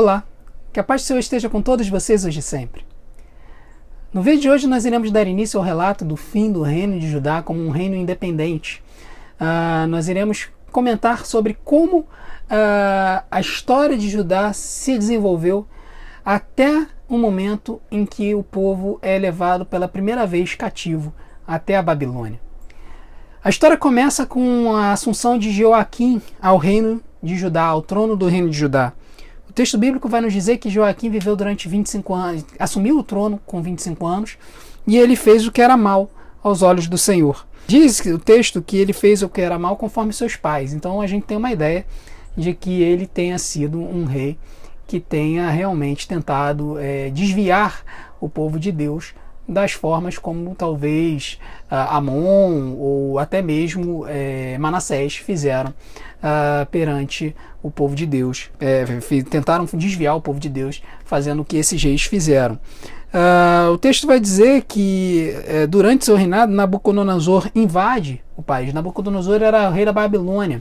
Olá, que a paz do Senhor esteja com todos vocês hoje e sempre. No vídeo de hoje nós iremos dar início ao relato do fim do reino de Judá como um reino independente. Nós iremos comentar sobre como a história de Judá se desenvolveu até o momento em que o povo é levado pela primeira vez cativo até a Babilônia. A história começa com a assunção de Joaquim ao reino de Judá, ao trono do reino de Judá. O texto bíblico vai nos dizer que Joaquim viveu durante 25 anos, assumiu o trono com 25 anos, e ele fez o que era mal aos olhos do Senhor. Diz o texto que ele fez o que era mal conforme seus pais, então a gente tem uma ideia de que ele tenha sido um rei que tenha realmente tentado desviar o povo de Deus das formas como talvez Amon ou até mesmo Manassés fizeram perante o povo de Deus. Tentaram desviar o povo de Deus fazendo o que esses reis fizeram. O texto vai dizer que durante seu reinado Nabucodonosor invade o país. Nabucodonosor era o rei da Babilônia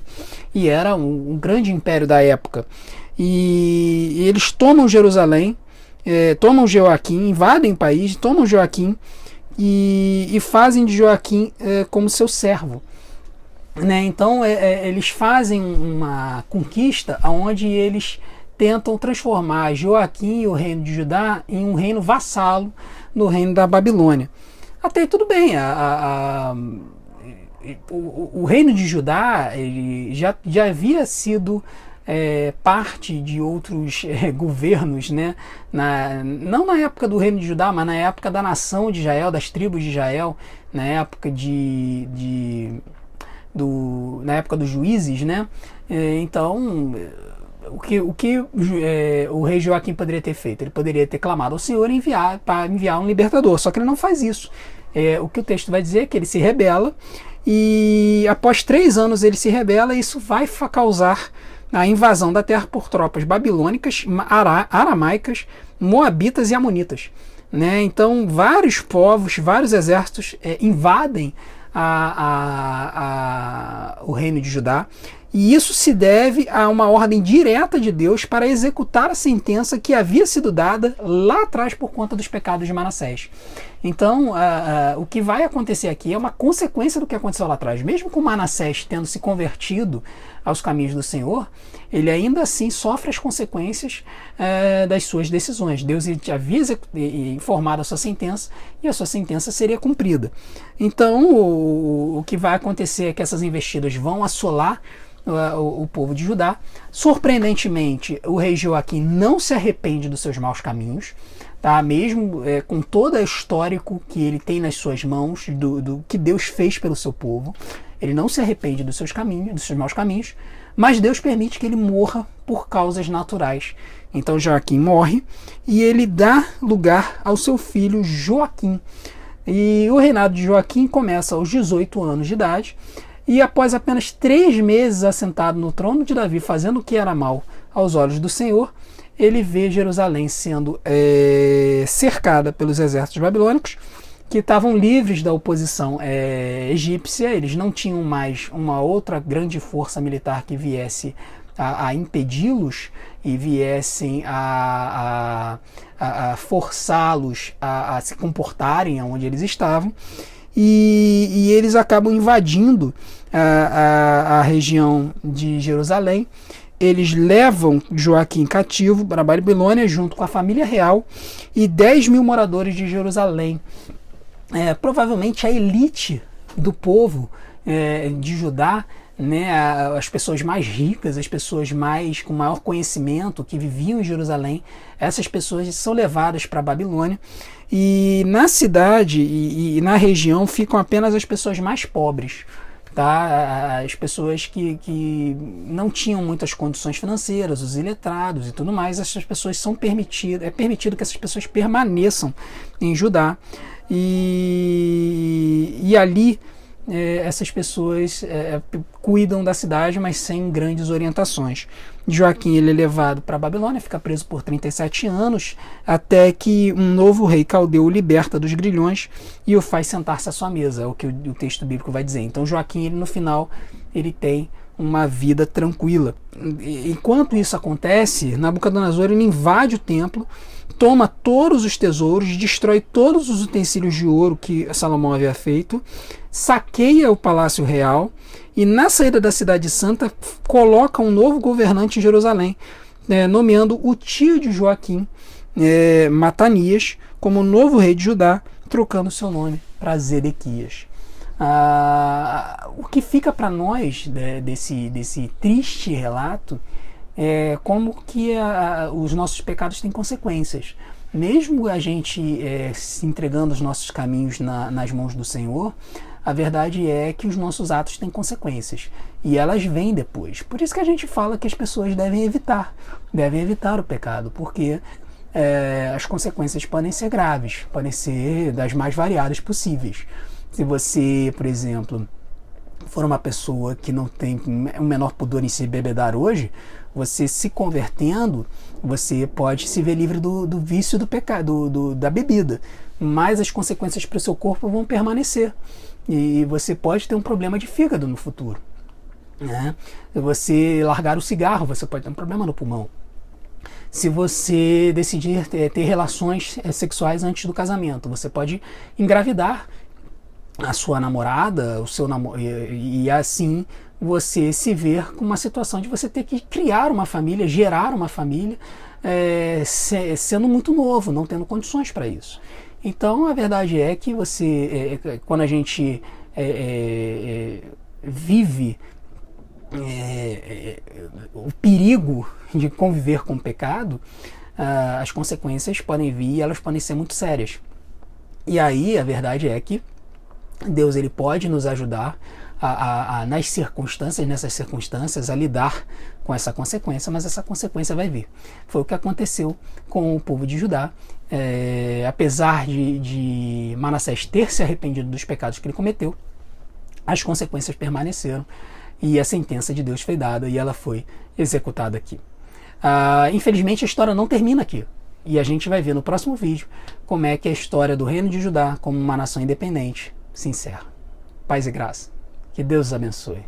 e era um grande império da época. E eles tomam Jerusalém, tomam Joaquim, invadem o país, tomam Joaquim e fazem de Joaquim como seu servo. Então eles fazem uma conquista onde eles tentam transformar Joaquim e o reino de Judá em um reino vassalo no reino da Babilônia. Até aí tudo bem, o reino de Judá ele já havia sido parte de outros governos, né? Não na época do reino de Judá, mas na época da nação de Israel, das tribos de Israel, na época na época dos juízes, né? Então, o que o rei Joaquim poderia ter feito? Ele poderia ter clamado ao Senhor para enviar um libertador, só que ele não faz isso. O que o texto vai dizer é que ele se rebela, e após 3 anos ele se rebela, e isso vai causar a invasão da terra por tropas babilônicas, aramaicas, moabitas e amonitas. Então vários povos, vários exércitos invadem o reino de Judá, e isso se deve a uma ordem direta de Deus para executar a sentença que havia sido dada lá atrás por conta dos pecados de Manassés. Então, o que vai acontecer aqui é uma consequência do que aconteceu lá atrás. Mesmo com Manassés tendo se convertido aos caminhos do Senhor, ele ainda assim sofre as consequências das suas decisões. Deus havia informado a sua sentença e a sua sentença seria cumprida. Então, o que vai acontecer é que essas investidas vão assolar o povo de Judá. Surpreendentemente, o rei Joaquim não se arrepende dos seus maus caminhos, tá? Mesmo com todo o histórico que ele tem nas suas mãos, do que Deus fez pelo seu povo, ele não se arrepende dos seus maus caminhos, mas Deus permite que ele morra por causas naturais. Então Joaquim morre e ele dá lugar ao seu filho Joaquim. E o reinado de Joaquim começa aos 18 anos de idade, e após apenas 3 meses assentado no trono de Davi, fazendo o que era mal aos olhos do Senhor, ele vê Jerusalém sendo cercada pelos exércitos babilônicos, que estavam livres da oposição egípcia. Eles não tinham mais uma outra grande força militar que viesse a impedi-los e viessem a forçá-los a se comportarem onde eles estavam. E eles acabam invadindo a região de Jerusalém. Eles levam Joaquim cativo para a Babilônia junto com a família real e 10 mil moradores de Jerusalém. Provavelmente a elite do povo de Judá, as pessoas mais ricas, as pessoas com maior conhecimento que viviam em Jerusalém, essas pessoas são levadas para a Babilônia, e na cidade e na região ficam apenas as pessoas mais pobres, tá? As pessoas que não tinham muitas condições financeiras, os iletrados e tudo mais. Essas pessoas é permitido que essas pessoas permaneçam em Judá, e ali essas pessoas cuidam da cidade, mas sem grandes orientações. Joaquim ele é levado para a Babilônia, fica preso por 37 anos, até que um novo rei caldeu o liberta dos grilhões e o faz sentar-se à sua mesa, é o que o texto bíblico vai dizer. Então Joaquim, no final, ele tem uma vida tranquila. Enquanto isso acontece, Nabucodonosor ele invade o templo, toma todos os tesouros, destrói todos os utensílios de ouro que Salomão havia feito, saqueia o palácio real e na saída da cidade santa coloca um novo governante em Jerusalém, nomeando o tio de Joaquim, Matanias, como novo rei de Judá, trocando seu nome para Zedequias. O que fica para nós desse triste relato é como que os nossos pecados têm consequências. Mesmo a gente se entregando os nossos caminhos nas mãos do Senhor, a verdade é que os nossos atos têm consequências e elas vêm depois. Por isso que a gente fala que as pessoas devem evitar o pecado, porque as consequências podem ser graves, podem ser das mais variadas possíveis. Se você, por exemplo, for uma pessoa que não tem o menor pudor em se embebedar hoje, você se convertendo, você pode se ver livre do vício do pecado, da bebida, mas as consequências para o seu corpo vão permanecer e você pode ter um problema de fígado no futuro, né? Se você largar o cigarro, você pode ter um problema no pulmão. Se você decidir ter relações sexuais antes do casamento, você pode engravidar a sua namorada, o seu e assim você se ver com uma situação de você ter que criar uma família, gerar uma família, sendo muito novo, não tendo condições para isso. Então a verdade é que quando a gente vive o perigo de conviver com o pecado, as consequências podem vir e elas podem ser muito sérias. E aí a verdade é que Deus ele pode nos ajudar nessas circunstâncias, a lidar com essa consequência, mas essa consequência vai vir. Foi o que aconteceu com o povo de Judá. Apesar de Manassés ter se arrependido dos pecados que ele cometeu, as consequências permaneceram e a sentença de Deus foi dada e ela foi executada aqui. Infelizmente a história não termina aqui. E a gente vai ver no próximo vídeo como é que a história do reino de Judá como uma nação independente se encerra. Paz e graça. Que Deus os abençoe.